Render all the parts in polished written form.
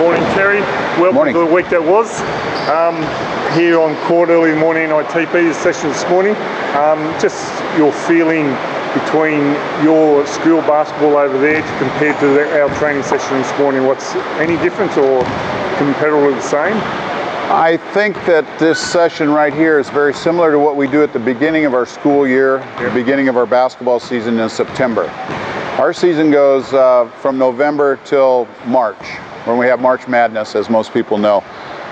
Morning, Terry. Welcome Morning. to the week that was. Here on court early in the morning, ITP session this morning. Just your feeling between your school basketball over there compared to our training session this morning. What's any difference or comparatively the same? I think that this session right here is very similar to what we do at the beginning of our school year, the beginning of our basketball season in September. Our season goes from November till March, when we have March Madness, as most people know.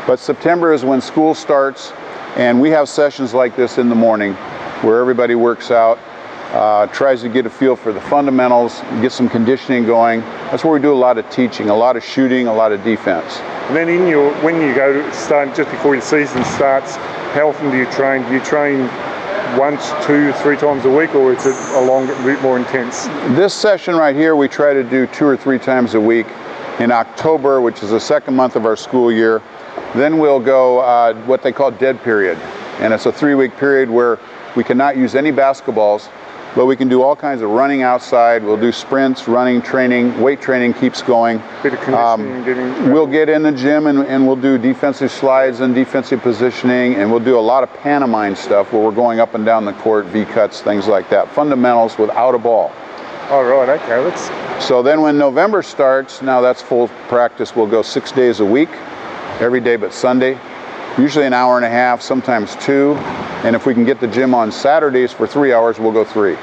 But September is when school starts, and we have sessions like this in the morning where everybody works out, tries to get a feel for the fundamentals, get some conditioning going. That's where we do a lot of teaching, a lot of shooting, a lot of defense. And then when you go to start, just before your season starts, how often do you train? Do you train once, 2, 3 times a week, or is it a bit more intense? This session right here, we try to do 2 or 3 times a week. In October, which is the second month of our school year, then we'll go what they call dead period. And it's a 3-week period where we cannot use any basketballs, but we can do all kinds of running outside. We'll do sprints, running, training, weight training keeps going. Bit of conditioning, we'll get in the gym and we'll do defensive slides and defensive positioning, and we'll do a lot of pantomime stuff where we're going up and down the court, V-cuts, things like that. Fundamentals without a ball. Oh, right, okay. So then when November starts, now that's full practice. We'll go 6 days a week, every day but Sunday. Usually an hour and a half, sometimes 2. And if we can get the gym on Saturdays for 3 hours, we'll go 3.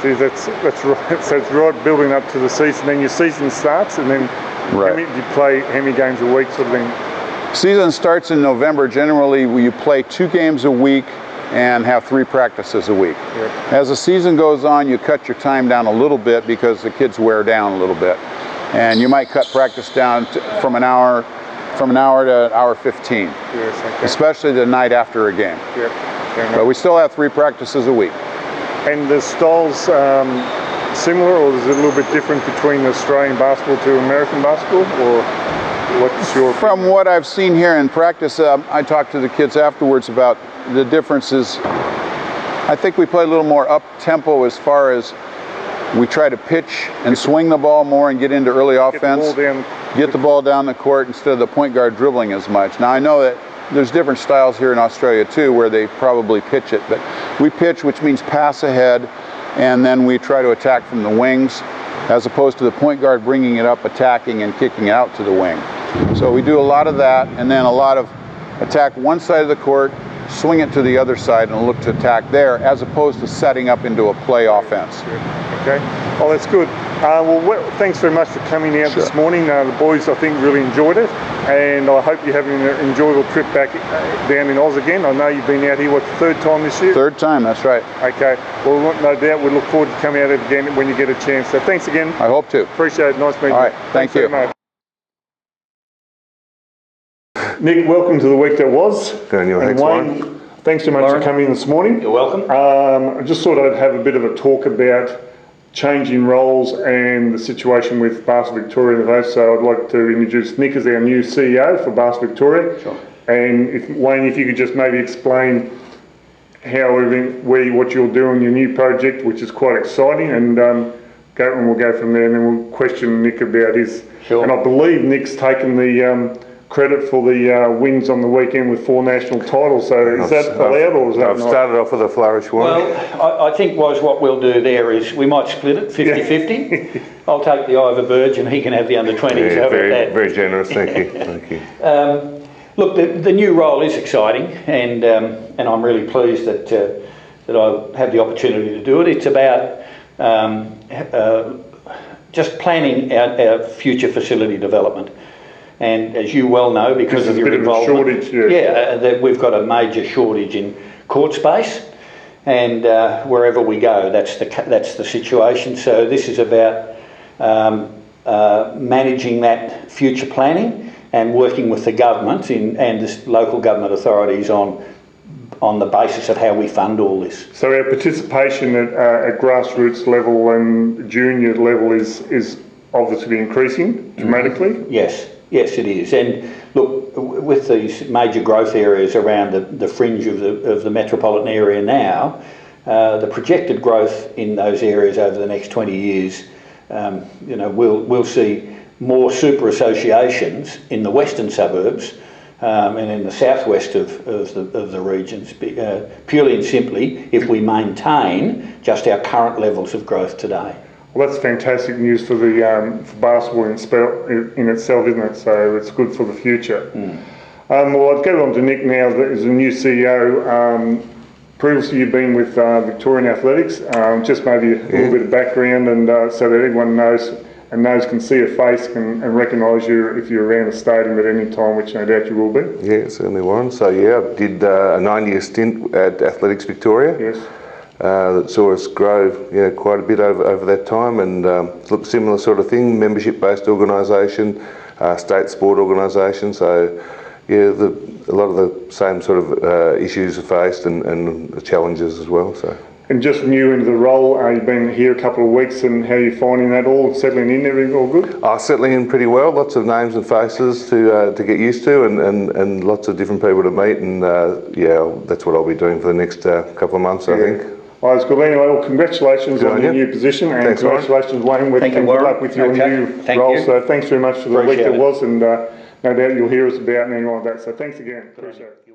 See, that's right. So it's right building up to the season. Then your season starts, and then right. You play how many games a week sort of thing? Season starts in November. Generally, you play 2 games a week and have 3 practices a week. Yep. As the season goes on, you cut your time down a little bit because the kids wear down a little bit. And you might cut practice down from an hour to an hour 15. Yes, okay. Especially the night after a game. Yep. But we still have 3 practices a week. And the styles similar, or is it a little bit different between Australian basketball to American basketball, or what's your opinion? From what I've seen here in practice, I talked to the kids afterwards about the differences. I think we play a little more up-tempo as far as we try to pitch and swing the ball more and get into early offense. Get the ball down the court instead of the point guard dribbling as much. Now I know that there's different styles here in Australia too where they probably pitch it, but we pitch, which means pass ahead, and then we try to attack from the wings as opposed to the point guard bringing it up, attacking and kicking out to the wing. So we do a lot of that, and then a lot of attack one side of the court, swing it to the other side and look to attack there, as opposed to setting up into a play offense. Okay, well that's good. Well, thanks very much for coming out this morning. The boys, I think, really enjoyed it, and I hope you're having an enjoyable trip back down in Oz again. I know you've been out here, what, 3rd time this year? 3rd time, that's right. Okay, well, no doubt we look forward to coming out again when you get a chance. So thanks again. I hope to. Appreciate it. Nice meeting you. All right, thank you. Nick, welcome to the week that was. Daniel, and Wayne, thanks so much for coming in this morning. You're welcome. I just thought I'd have a bit of a talk about changing roles and the situation with Basketball Victoria today. So I'd like to introduce Nick as our new CEO for Basketball Victoria. Sure. And Wayne, if you could just maybe explain what you're doing, your new project, which is quite exciting, and we'll go from there, and then we'll question Nick about his. Sure. And I believe Nick's taken the credit for the wins on the weekend with 4 national titles. So is that allowed, or is that I've started off with a flourish one. Well, I think what we'll do there is we might split it 50-50. I'll take the Ivor Burge and he can have the under-20s. Yeah, very generous, thank you. Thank you. Look, the new role is exciting, and I'm really pleased that I have the opportunity to do it. It's about just planning our future facility development. And as you well know, because of your involvement, that we've got a major shortage in court space, and wherever we go, that's the situation. So this is about managing that future planning and working with the government and the local government authorities on the basis of how we fund all this. So our participation at grassroots level and junior level is obviously increasing dramatically. Yes, it is. And look, with these major growth areas around the fringe of the metropolitan area now, the projected growth in those areas over the next 20 years, we'll see more super associations in the western suburbs and in the southwest of the regions, purely and simply if we maintain just our current levels of growth today. Well, that's fantastic news for the for basketball in itself, isn't it? So it's good for the future. Well, I'd go on to Nick now, as the new CEO. Previously, you've been with Victorian Athletics. Just maybe a little bit of background, and so that everyone knows can see a face and recognise you if you're around the stadium at any time, which no doubt you will be. Yeah, certainly, Warren. So yeah, I did a 9-year stint at Athletics Victoria. Yes. That saw us grow quite a bit over that time, and look, similar sort of thing, membership-based organisation, state sport organisation. So yeah, a lot of the same sort of issues are faced and the challenges as well. So. And just new into the role, you've been here a couple of weeks, and how are you finding that all? Settling in, everything all good? Settling in pretty well, lots of names and faces to get used to, and lots of different people to meet, and yeah, that's what I'll be doing for the next couple of months, I think. Oh, it's good. Anyway, well, congratulations on your new position, and thanks, congratulations, Wayne, with good luck with your new role. So thanks very much for the week that was, and no doubt you'll hear us about and anything like that. So thanks again. Appreciate it.